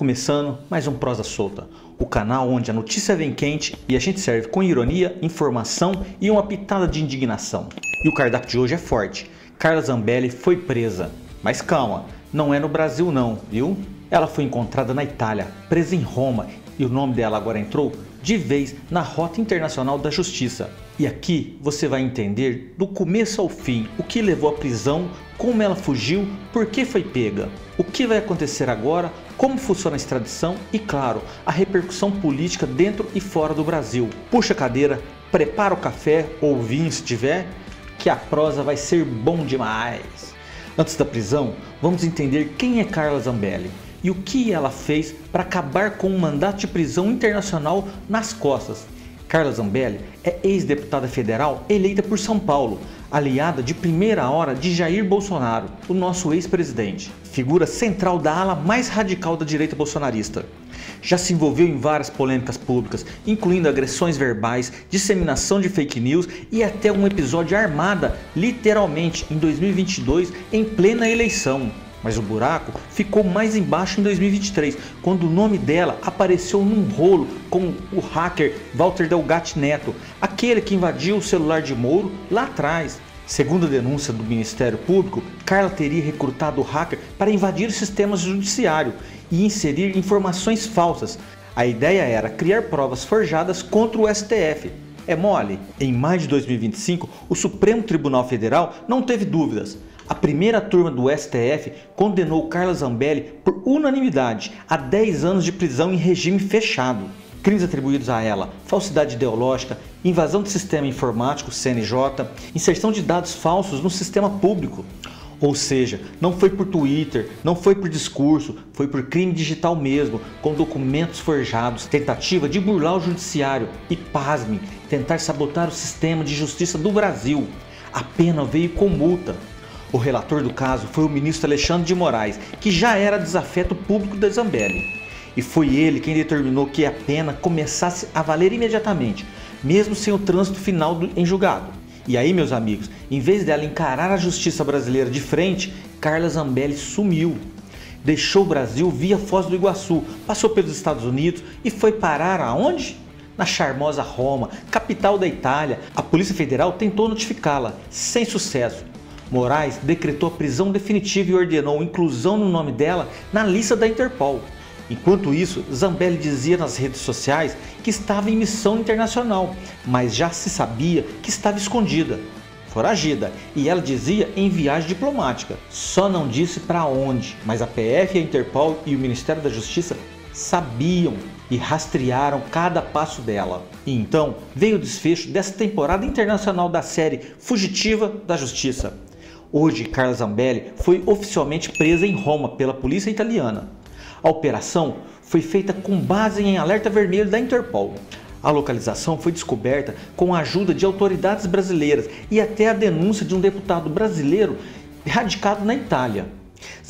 começando mais um Prosa Solta, o canal onde a notícia vem quente e a gente serve com ironia, informação e uma pitada de indignação. E o cardápio de hoje é forte. Carla Zambelli foi presa. Mas calma, não é no Brasil não, viu? Ela foi encontrada na Itália, presa em Roma, e o nome dela agora entrou de vez na Rota Internacional da Justiça. E aqui você vai entender do começo ao fim o que levou à prisão, como ela fugiu, por que foi pega, o que vai acontecer agora, como funciona a extradição e, claro, a repercussão política dentro e fora do Brasil. Puxa a cadeira, prepara o café ou vinho se tiver, que a prosa vai ser bom demais. Antes da prisão, vamos entender quem é Carla Zambelli e o que ela fez para acabar com um mandato de prisão internacional nas costas. Carla Zambelli é ex-deputada federal eleita por São Paulo, aliada de primeira hora de Jair Bolsonaro, o nosso ex-presidente, figura central da ala mais radical da direita bolsonarista. Já se envolveu em várias polêmicas públicas, incluindo agressões verbais, disseminação de fake news e até um episódio armada, literalmente, em 2022, em plena eleição. Mas o buraco ficou mais embaixo em 2023, quando o nome dela apareceu num rolo com o hacker Walter Delgatti Neto, aquele que invadiu o celular de Moro lá atrás. Segundo a denúncia do Ministério Público, Carla teria recrutado o hacker para invadir o sistema judiciário e inserir informações falsas. A ideia era criar provas forjadas contra o STF. É mole? Em maio de 2025, o Supremo Tribunal Federal não teve dúvidas. A primeira turma do STF condenou Carla Zambelli por unanimidade a 10 anos de prisão em regime fechado. Crimes atribuídos a ela: falsidade ideológica, invasão do sistema informático CNJ, inserção de dados falsos no sistema público. Ou seja, não foi por Twitter, não foi por discurso, foi por crime digital mesmo, com documentos forjados, tentativa de burlar o judiciário e, pasme, tentar sabotar o sistema de justiça do Brasil. A pena veio com multa. O relator do caso foi o ministro Alexandre de Moraes, que já era desafeto público da Zambelli. E foi ele quem determinou que a pena começasse a valer imediatamente, mesmo sem o trânsito final em julgado. E aí, meus amigos, em vez dela encarar a justiça brasileira de frente, Carla Zambelli sumiu. Deixou o Brasil via Foz do Iguaçu, passou pelos Estados Unidos e foi parar aonde? Na charmosa Roma, capital da Itália. A Polícia Federal tentou notificá-la, sem sucesso. Moraes decretou a prisão definitiva e ordenou a inclusão no nome dela na lista da Interpol. Enquanto isso, Zambelli dizia nas redes sociais que estava em missão internacional, mas já se sabia que estava escondida, foragida, e ela dizia em viagem diplomática. Só não disse para onde, mas a PF, a Interpol e o Ministério da Justiça sabiam e rastrearam cada passo dela. E então veio o desfecho dessa temporada internacional da série Fugitiva da Justiça. Hoje, Carla Zambelli foi oficialmente presa em Roma pela polícia italiana. A operação foi feita com base em alerta vermelho da Interpol. A localização foi descoberta com a ajuda de autoridades brasileiras e até a denúncia de um deputado brasileiro radicado na Itália.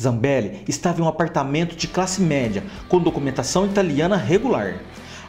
Zambelli estava em um apartamento de classe média, com documentação italiana regular.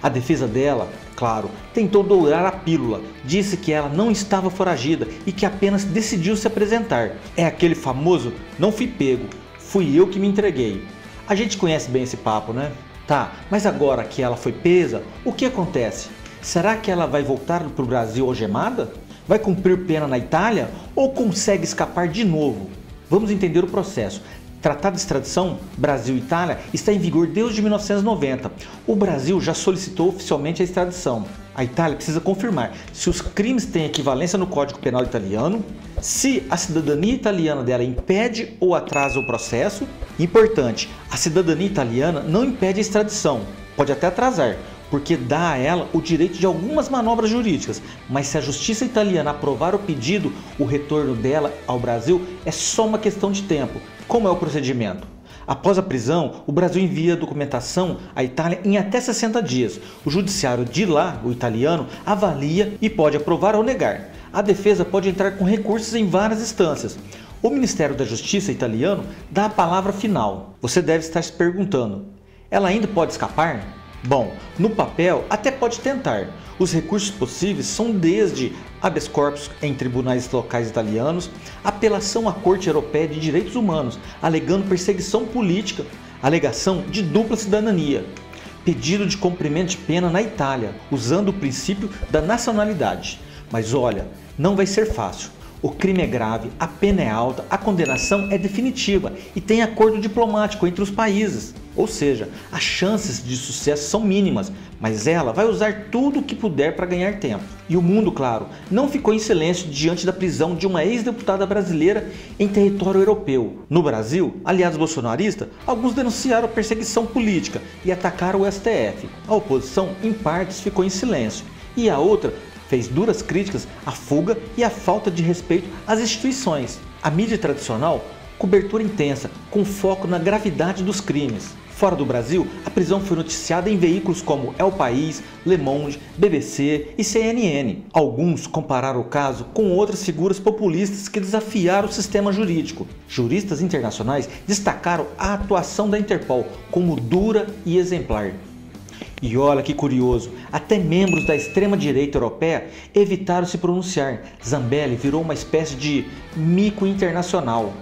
A defesa dela, claro, tentou dourar a pílula, disse que ela não estava foragida e que apenas decidiu se apresentar. É aquele famoso "não fui pego, fui eu que me entreguei". A gente conhece bem esse papo, né? Tá, mas agora que ela foi presa, o que acontece? Será que ela vai voltar para o Brasil algemada? Vai cumprir pena na Itália ou consegue escapar de novo? Vamos entender o processo. Tratado de extradição Brasil-Itália está em vigor desde 1990. O Brasil já solicitou oficialmente a extradição. A Itália precisa confirmar se os crimes têm equivalência no Código Penal italiano, se a cidadania italiana dela impede ou atrasa o processo. Importante, a cidadania italiana não impede a extradição, pode até atrasar, porque dá a ela o direito de algumas manobras jurídicas, mas se a justiça italiana aprovar o pedido, o retorno dela ao Brasil é só uma questão de tempo. Como é o procedimento? Após a prisão, o Brasil envia a documentação à Itália em até 60 dias. O judiciário de lá, o italiano, avalia e pode aprovar ou negar. A defesa pode entrar com recursos em várias instâncias. O Ministério da Justiça italiano dá a palavra final. Você deve estar se perguntando: ela ainda pode escapar? Bom, no papel até pode tentar. Os recursos possíveis são desde habeas corpus em tribunais locais italianos, apelação à Corte Europeia de Direitos Humanos, alegando perseguição política, alegação de dupla cidadania, pedido de cumprimento de pena na Itália, usando o princípio da nacionalidade. Mas olha, não vai ser fácil. O crime é grave, a pena é alta, a condenação é definitiva e tem acordo diplomático entre os países. Ou seja, as chances de sucesso são mínimas, mas ela vai usar tudo o que puder para ganhar tempo. E o mundo, claro, não ficou em silêncio diante da prisão de uma ex-deputada brasileira em território europeu. No Brasil, aliados bolsonaristas, alguns denunciaram perseguição política e atacaram o STF. A oposição, em partes, ficou em silêncio. E a outra fez duras críticas à fuga e à falta de respeito às instituições. A mídia tradicional, cobertura intensa, com foco na gravidade dos crimes. Fora do Brasil, a prisão foi noticiada em veículos como El País, Le Monde, BBC e CNN. Alguns compararam o caso com outras figuras populistas que desafiaram o sistema jurídico. Juristas internacionais destacaram a atuação da Interpol como dura e exemplar. E olha que curioso, até membros da extrema-direita europeia evitaram se pronunciar. Zambelli virou uma espécie de mico internacional.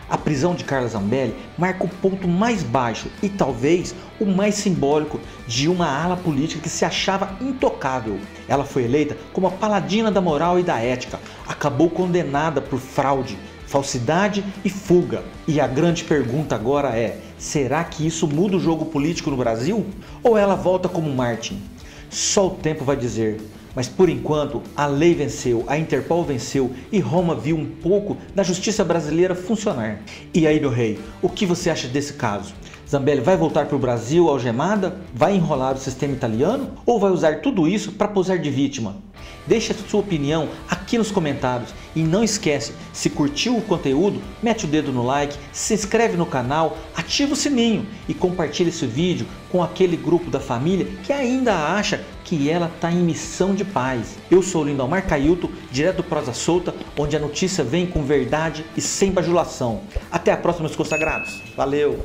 A prisão de Carla Zambelli marca o ponto mais baixo e talvez o mais simbólico de uma ala política que se achava intocável. Ela foi eleita como a paladina da moral e da ética, acabou condenada por fraude, falsidade e fuga. E a grande pergunta agora é: será que isso muda o jogo político no Brasil? Ou ela volta como Martin? Só o tempo vai dizer. Mas por enquanto a lei venceu, a Interpol venceu e Roma viu um pouco da justiça brasileira funcionar. E aí, meu rei, o que você acha desse caso? Zambelli vai voltar para o Brasil algemada? Vai enrolar o sistema italiano? Ou vai usar tudo isso para posar de vítima? Deixe a sua opinião aqui nos comentários e não esquece, se curtiu o conteúdo, mete o dedo no like, se inscreve no canal, ativa o sininho e compartilha esse vídeo com aquele grupo da família que ainda acha que ela está em missão de paz. Eu sou o Lindomar Cailto, direto do Prosa Solta, onde a notícia vem com verdade e sem bajulação. Até a próxima, meus consagrados. Valeu!